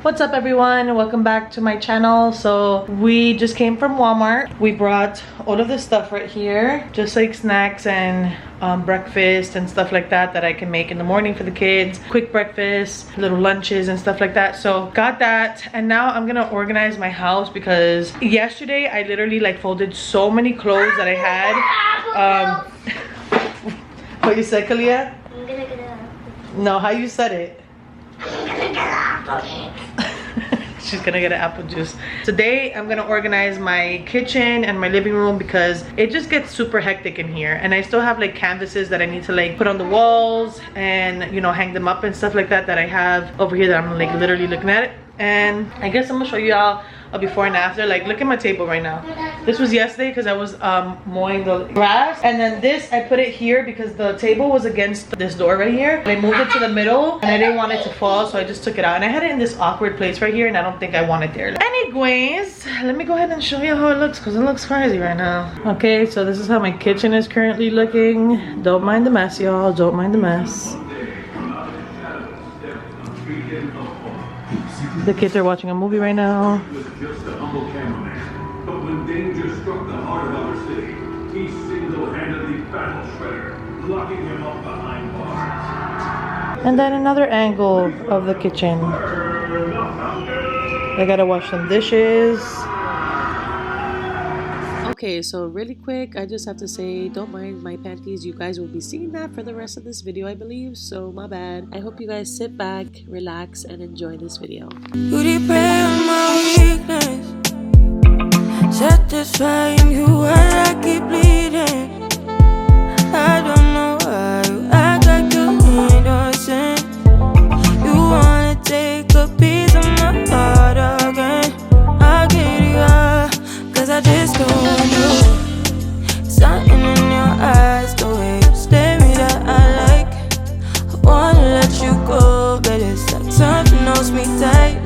What's up everyone? Welcome back to my channel. So we just came from Walmart. We brought all of this stuff right here, just like snacks and breakfast and stuff like that I can make in the morning for the kids. Quick breakfast, little lunches and stuff like that. So got that, and now I'm gonna organize my house because yesterday I literally like folded so many clothes that I had. What you said, Kalia? I'm gonna get it. No, how you said it? I'm gonna get apple. She's gonna get an apple juice. Today I'm gonna organize my kitchen and my living room because it just gets super hectic in here, and I still have like canvases that I need to like put on the walls and, you know, hang them up and stuff like that I have over here that I'm like literally looking at it. And I guess I'm gonna show you all a before and after. Like, look at my table right now. This was yesterday because I was mowing the grass, and then this I put it here because the table was against this door right here. I moved it to the middle and I didn't want it to fall, so I just took it out, and I had it in this awkward place right here, and I don't think I want it there. Anyways, let me go ahead and show you how it looks because it looks crazy right now. Okay, so this is how my kitchen is currently looking. Don't mind the mess, y'all. Don't mind the mess. The kids are watching a movie right now. He was just a humble cameraman, but when danger struck the heart of our city, he single-handedly battled Shredder, locking him up behind bars. And then another angle of the kitchen. I gotta wash some dishes. Okay, so really quick, I just have to say, don't mind my panties. You guys will be seeing that for the rest of this video, I believe, so my bad. I hope you guys sit back, relax, and enjoy this video. You depend on my weakness, satisfying you while I keep bleeding. I don't know why you act like you're innocent. You wanna take a piece of my heart again. I'll get you up, cause I just don't know. Something in your eyes, the way you stare me that I like. I wanna let you go, but it's like something holds me tight.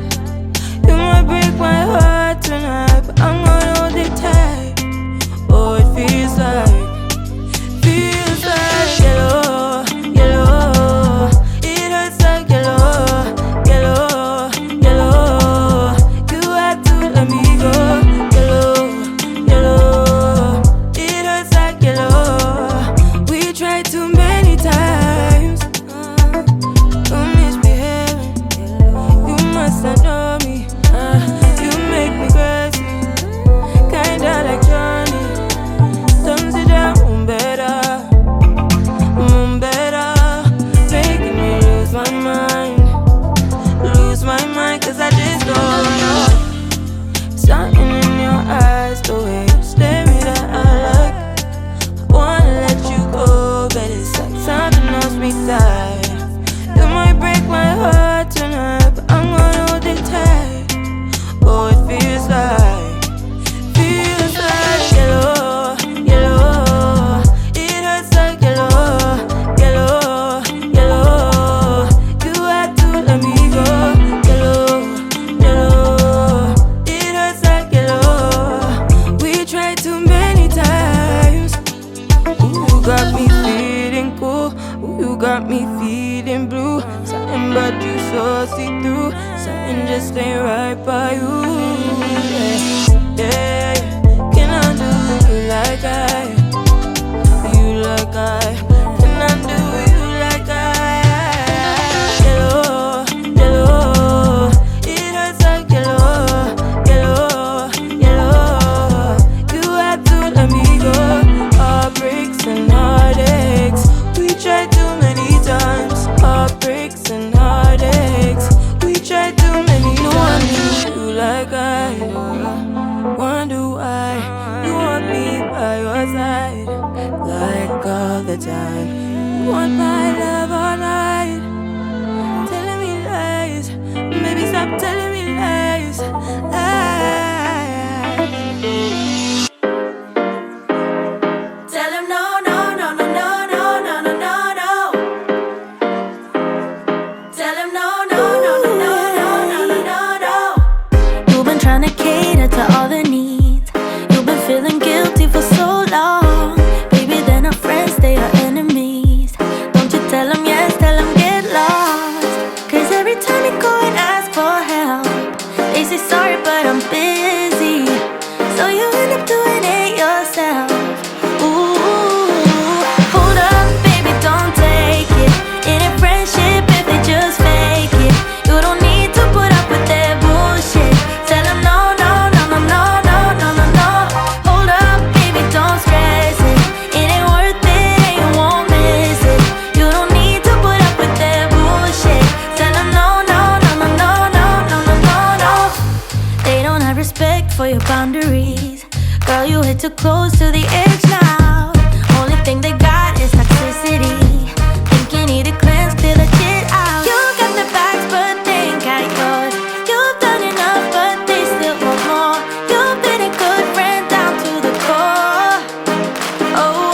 You might break my heart tonight, but I'm gonna hold it tight. Oh, it feels like yellow, yellow. It hurts like yellow, yellow, yellow. You had to let me go. Yellow, yellow. It hurts like yellow. We tried too many times. You're misbehaving. You must not know me. You make me crazy, kinda like Johnny. Don't sit down, better, making me lose my mind, cause I just don't know. Something in your eyes, the way you stare me that I like. I wanna let you go, but it's like something holds me tight. You might break my heart tonight, but I'm gonna hold it tight. Oh, it feels like yellow, yellow. It hurts like yellow, yellow, yellow. You had to let me go. Yellow, yellow. It hurts like yellow. We tried too many times. Ooh, you got me feeling cool. Ooh, you got me feeling blue. Something about you so see-through. Something just ain't right by you. Yeah, yeah. Can I do you like I? You like I? Can I do you like I? Yellow, yellow. It hurts like yellow, yellow, yellow. You had to let me go. Heartbreaks and heartaches. We tried too many times. Heartbreaks and heartaches. We tried too many. No one knew you like I. Wonder why you want me by your side, like all the time. You want my love all night, telling me lies. Maybe stop telling me lies. Tell him no, no, no, no, no, no, no, no, no, no. Tell him no, no, no, no, no, no, no, no, no. You've been trying to cater to all the needs. You've been feeling guilty for so long. Baby, then our friends, they are enemies. Don't you tell them yes, tell them get lost. Cause every time you go and ask for help, say sorry, but I'm busy. So you end up doing it yourself. Ooh, hold up, baby, don't take it. It ain't friendship if they just fake it. You don't need to put up with their bullshit. Tell them no, no, no, no, no, no, no, no, no. Hold up, baby, don't stress it. It ain't worth it and you won't miss it. You don't need to put up with their bullshit. Tell them no, no, no, no, no, no, no, no, no, no. They don't have respect for your boundaries. Girl, you hit too close to the edge now. Only thing they got is toxicity. Think you need to cleanse, clear the shit out. You got the bags, but they ain't got yours. You've done enough, but they still want more. You've been a good friend down to the core. Oh,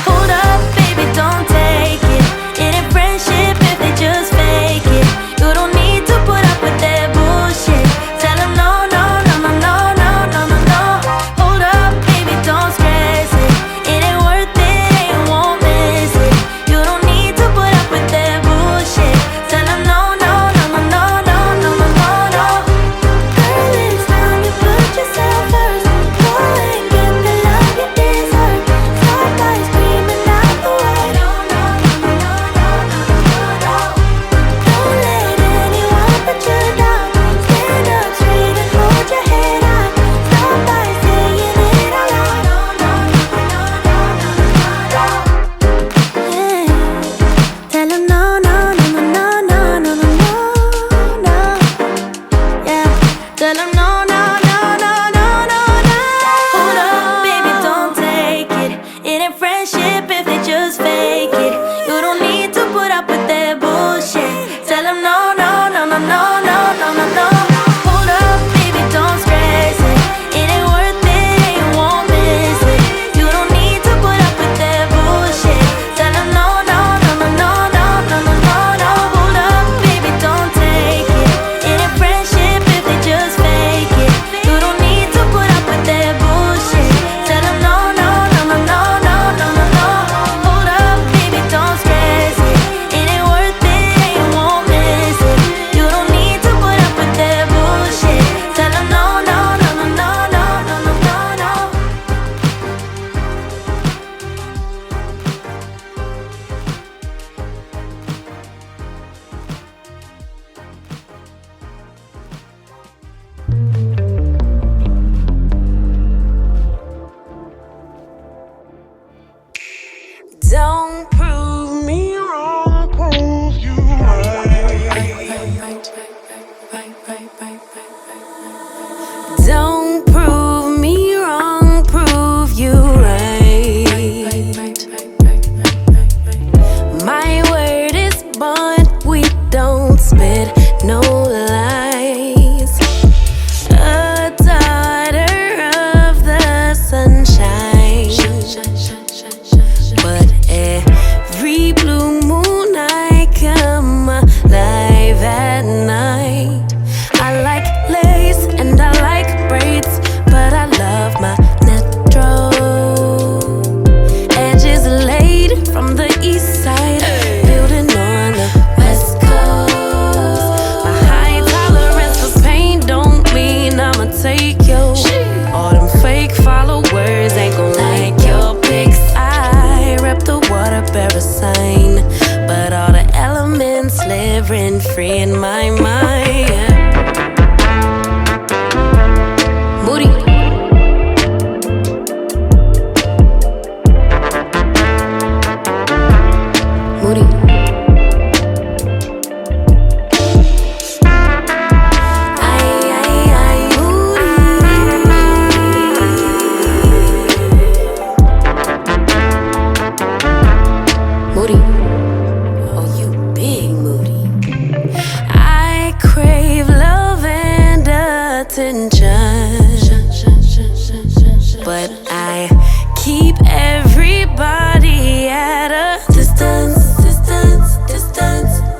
hold up, baby, don't take it. It ain't friendship if they just fake it. You don't need to put up with their bullshit. Tell them no, no, no, no, no, no, no, no, no. Hold up, baby, don't stress it. It ain't worth it and you won't miss it. You don't need to put up with their bullshit. Tell them no, no, no, no, no, no, no, no, no, no. Girl, it's time you put yourself first. Go and get the love you deserve. Stop by screaming out the word. No, no, no, no, no, no, no, no. Don't let anyone put you down. Stand up straight and hold your head high. Stop by saying it out loud. No, no, no, no, no, no, no, no. Yeah. Tell 'em no, no, no, no, no, no, no, no, no. Yeah. Tell 'em no, no, no, no, no, no, no. Hold up, baby, don't take it. It ain't friendship if they just fake it. You don't need to put up with their bullshit. Tell 'em no, no, no, no, no, no, no, no, no. Hold up, baby, don't stress it. It ain't worth it and you won't miss it. You don't need to put up with their bullshit. Tell 'em no, no, no, no, no, no, no, no, no, no. Hold up, baby, don't take it. It ain't friendship if they just fake it. You don't need to put up with their bullshit. Tell 'em no, no, no, no, no, no, no, no, no. Hold up, baby, don't stress it. It ain't worth it and you won't miss it. You don't need to put up with their bullshit. Tell 'em no, no, no, no, no, no, no, no, no, no. Don't prove me wrong, prove you right. Don't prove me wrong, prove you right. My word is bond, we don't spit no lies. A daughter of the sunshine, but every blue moon I come alive at night. I like lace and I like braids, but I love my natural. Edges laid from the east side, building on the west coast. My high tolerance for pain don't mean I'ma take you. All them fake followers ain't gon' like your pics. I rep the water bearer sign, but all the elements live rent free in my mind. Moody. Moody. Moody. Oh, you big moody. I crave love and attention, but I keep everybody at a distance.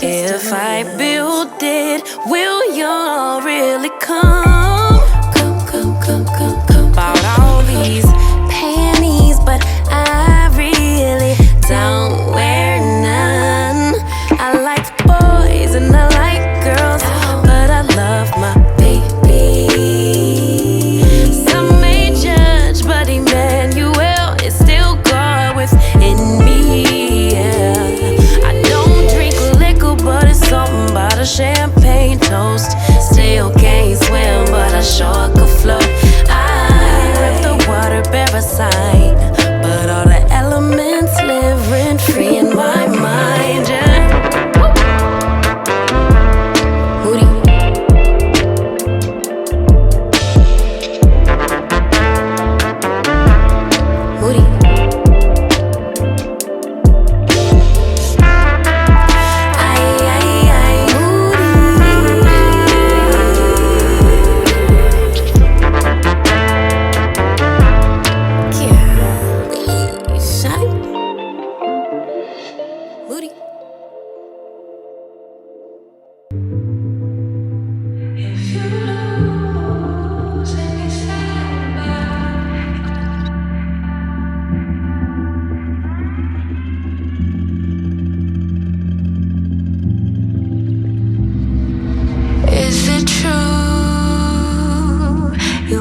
If I build it, will y'all really come? Bought all these panties, but I really don't wear none. I like boys and I like girls, but I love my toast. Still can't swim, but I sure could float. I rip the water parasite, but all the elements live rent free in my mind. Yeah. Moody. Moody.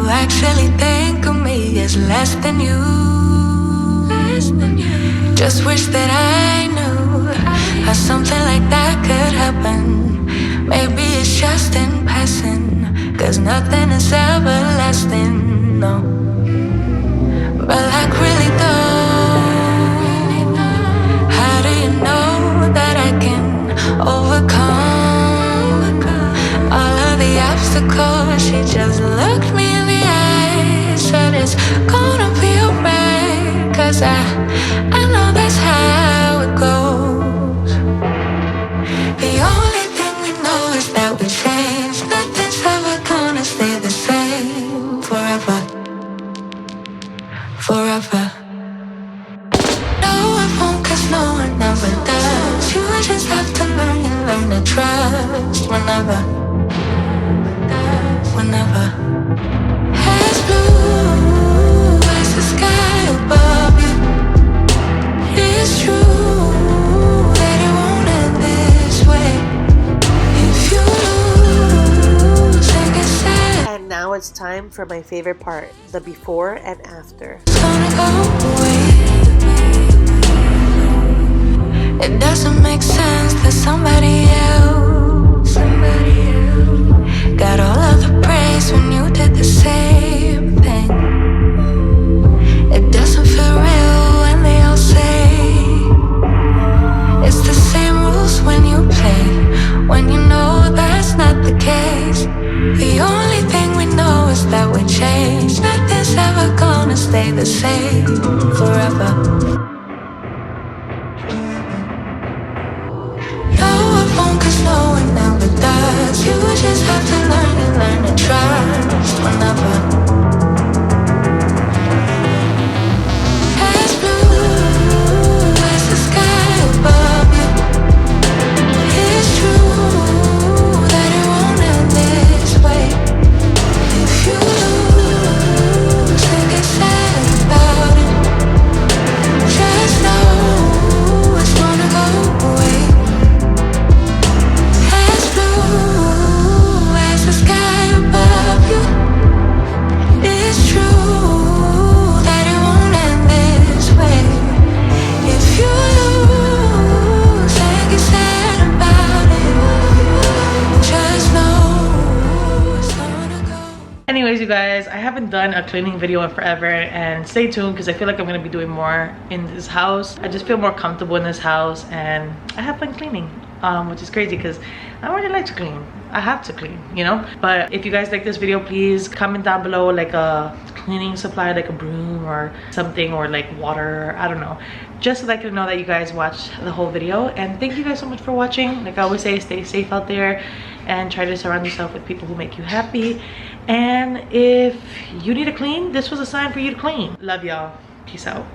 Actually think of me as less than you. Just wish that I knew how something like that could happen. Maybe it's just in passing, 'cause nothing is everlasting, no. But like really though, how do you know that I can overcome all of the obstacles? She just looked me in the eye, said it's gonna be alright, 'cause I know that's how it goes. The only thing we know is that we change. Nothing's ever gonna stay the same forever, forever. No, it won't, 'cause no one ever does. You just have to learn and learn to trust whenever, whenever. As blue as the sky above you, it's true that it won't end this way. If you lose and get sad, And now it's time for my favorite part, the before and after. it's gonna go away. It doesn't make sense that somebody else got all of the praise when you did the same thing. It doesn't feel real when they all say it's the same rules when you play, when you know that's not the case. The only thing we know is that we change. Nothing's ever gonna stay the same forever. No, it won't, 'cause no one ever does. You just have to learn and learn to trust whenever. As blue as the sky above you, it's true that it won't end this way. If you lose and get sad about it, just know it's gonna go away. As blue as the sky above you, it's true that it won't end this way. If you lose and get sad about it, just know it's gonna go. Anyways, you guys, I haven't done a cleaning video in forever, and stay tuned because I feel like I'm gonna be doing more in this house. I just feel more comfortable in this house, and I have fun cleaning, which is crazy because I really like to clean. I have to clean, you know. But if you guys like this video, please comment down below like a cleaning supply, like a broom or something, or like water, I don't know, just so that I can know that you guys watched the whole video. And thank you guys so much for watching. Like I always say, stay safe out there and try to surround yourself with people who make you happy. And if you need to clean, this was a sign for you to clean. Love y'all. Peace out.